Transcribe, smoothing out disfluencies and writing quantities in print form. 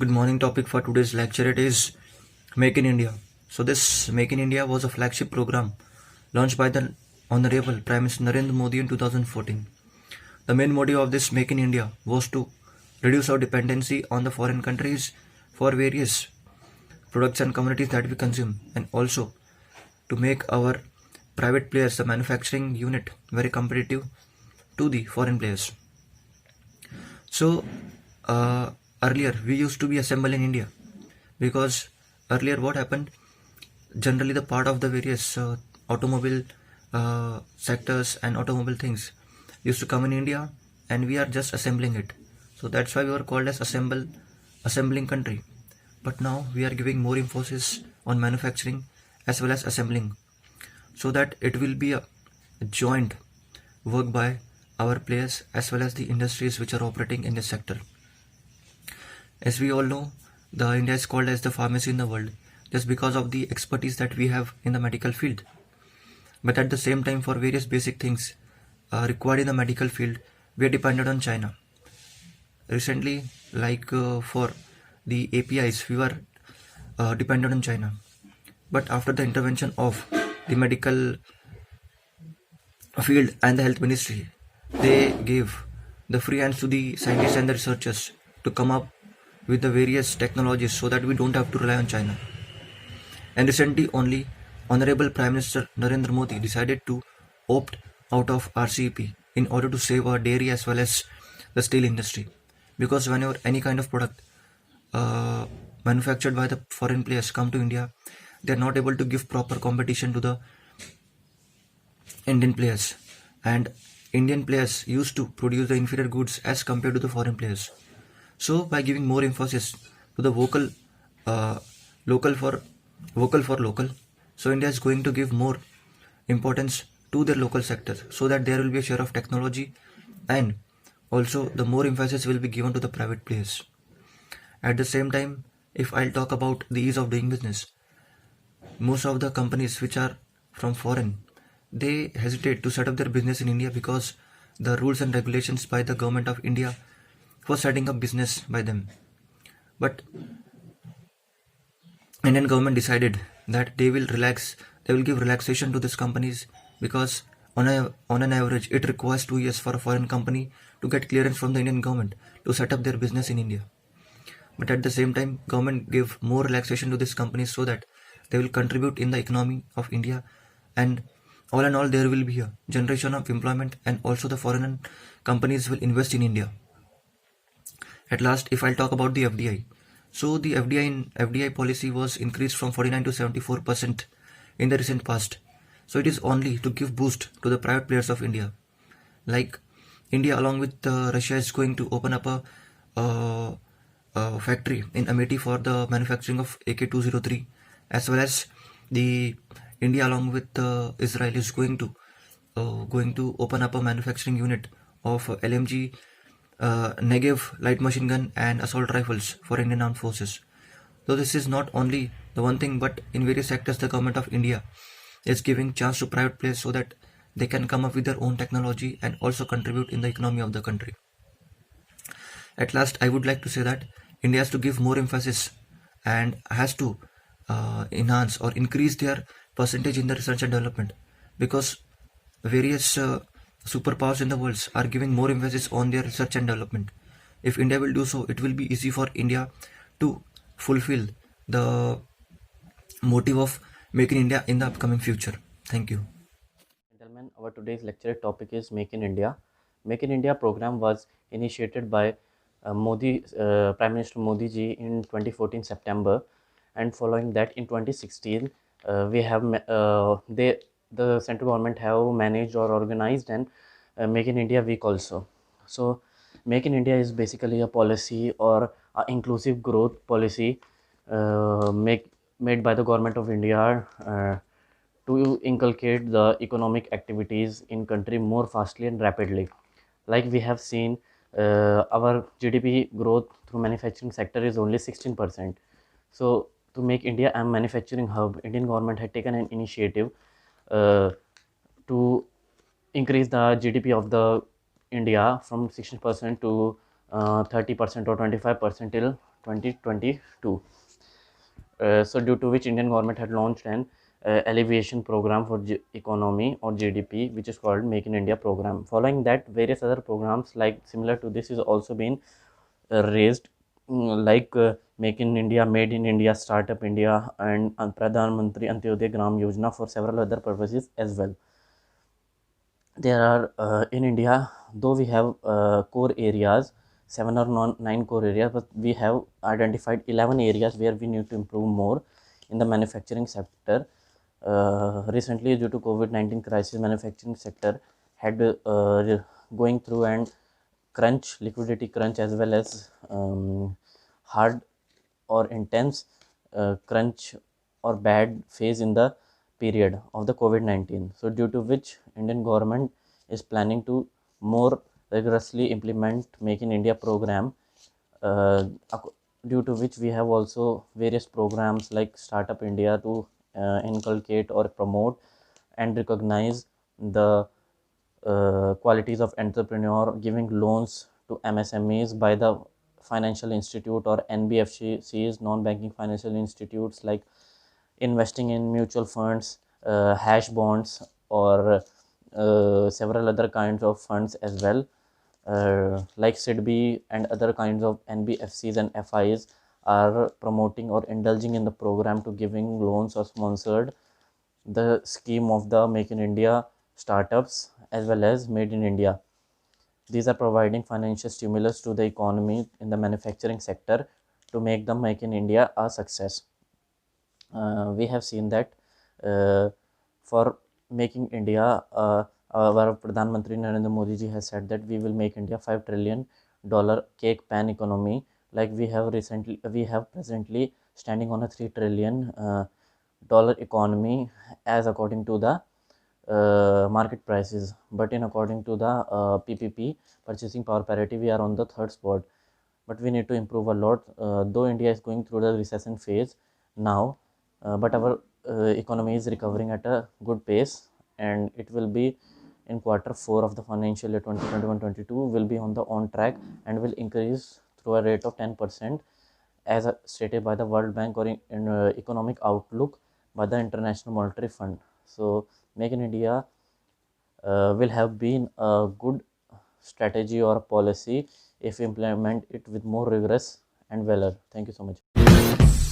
good morning. Topic for today's lecture it is Make in India. So this Make in India was a flagship program launched by the Honorable Prime Minister Narendra Modi in 2014. The main motive of this Make in India was to reduce our dependency on the foreign countries for various products and commodities that we consume, and also to make our private players, the manufacturing unit, very competitive to the foreign players. So earlier we used to be assembled in India, because earlier what happened, generally the part of the various automobile sectors and automobile things used to come in India, and we are just assembling it. So that's why we were called as assembling country. But now we are giving more emphasis on manufacturing as well as assembling, so that it will be a joint work by our players as well as the industries which are operating in this sector. As we all know, the India is called as the pharmacy in the world just because of the expertise that we have in the medical field. But at the same time, for various basic things required in the medical field, we are dependent on China. Recently, like for the APIs, we were dependent on China. But after the intervention of the medical field and the health ministry, they gave the free hands to the scientists and the researchers to come up with the various technologies so that we don't have to rely on China. And recently only, Honorable Prime Minister Narendra Modi decided to opt out of RCEP in order to save our dairy as well as the steel industry. Because whenever any kind of product manufactured by the foreign players come to India, they are not able to give proper competition to the Indian players, and Indian players used to produce the inferior goods as compared to the foreign players. So by giving more emphasis to the local for local, so India is going to give more importance to their local sector, so that there will be a share of technology, and also the more emphasis will be given to the private players. At the same time, if I'll talk about the ease of doing business, most of the companies which are from foreign, they hesitate to set up their business in India because the rules and regulations by the government of India for setting up business by them. But Indian government decided that they will give relaxation to these companies, because on an average it requires 2 years for a foreign company to get clearance from the Indian government to set up their business in India. But at the same time, government gave more relaxation to these companies so that they will contribute in the economy of India, and all in all there will be a generation of employment, and also the foreign companies will invest in India. At last, if I'll talk about the FDI, so the FDI policy was increased from 49 to 74% in the recent past. So it is only to give boost to the private players of India. Like India along with Russia is going to open up a factory in Amethi for the manufacturing of AK-203, as well as the India along with Israel is going to open up a manufacturing unit of LMG, Negev light machine gun and assault rifles for Indian Armed Forces. So this is not only the one thing, but in various sectors the government of India is giving chance to private players so that they can come up with their own technology and also contribute in the economy of the country. At last, I would like to say that India has to give more emphasis and has to enhance or increase their percentage in the research and development, because various superpowers in the world are giving more emphasis on their research and development. If India will do so, it will be easy for India to fulfill the motive of Make in India in the upcoming future. Thank you. Gentlemen, our today's lecture topic is Make in India. Make in India program was initiated by Prime Minister Modi ji in 2014 September, and following that in 2016 we have the central government have managed or organized and Make in India week also. So Make in India is basically a policy or a inclusive growth policy made by the government of India to inculcate the economic activities in country more fastly and rapidly. Like we have seen, our GDP growth through manufacturing sector is only 16%. So to make India a manufacturing hub, Indian government had taken an initiative to increase the GDP of the India from 16% to 30% or 25% till 2022. So due to which Indian government had launched an alleviation program for economy or GDP, which is called Make in India program. Following that, various other programs like similar to this is also been raised, like Make in India, Made in India, Startup India, and Pradhan Mantri Antyodaya Gram Yojana for several other purposes as well. There are in India, though we have core areas, 9 core areas, but we have identified 11 areas where we need to improve more in the manufacturing sector. Recently, due to COVID-19 crisis, manufacturing sector had going through and crunch, liquidity crunch, as well as hard or intense crunch or bad phase in the period of the COVID-19. So due to which Indian government is planning to more rigorously implement Make in India program, uh, due to which we have also various programs like Startup India to inculcate or promote and recognize the qualities of entrepreneur, giving loans to MSMEs by the financial institute or NBFCs, non-banking financial institutes, like investing in mutual funds, hash bonds, or several other kinds of funds as well, like SIDB and other kinds of NBFCs and FIs are promoting or indulging in the program to giving loans or sponsored the scheme of the Make in India startups as well as Made in India. These are providing financial stimulus to the economy in the manufacturing sector to make the Make in India a success. We have seen that for making India, our Pradhan Mantri Narendra Modi ji has said that we will make India $5 trillion cake pan economy. Like we have presently standing on a $3 trillion economy as according to the market prices. But in according to the PPP, purchasing power parity, we are on the third spot. But we need to improve a lot. Though India is going through the recession phase now, but our economy is recovering at a good pace, and it will be in quarter 4 of the financial year 2021-22 will be on the on track and will increase through a rate of 10% as stated by the World Bank or in economic outlook by the International Monetary Fund. So Make in India will have been a good strategy or policy if we implement it with more rigorous and valor. Thank you so much.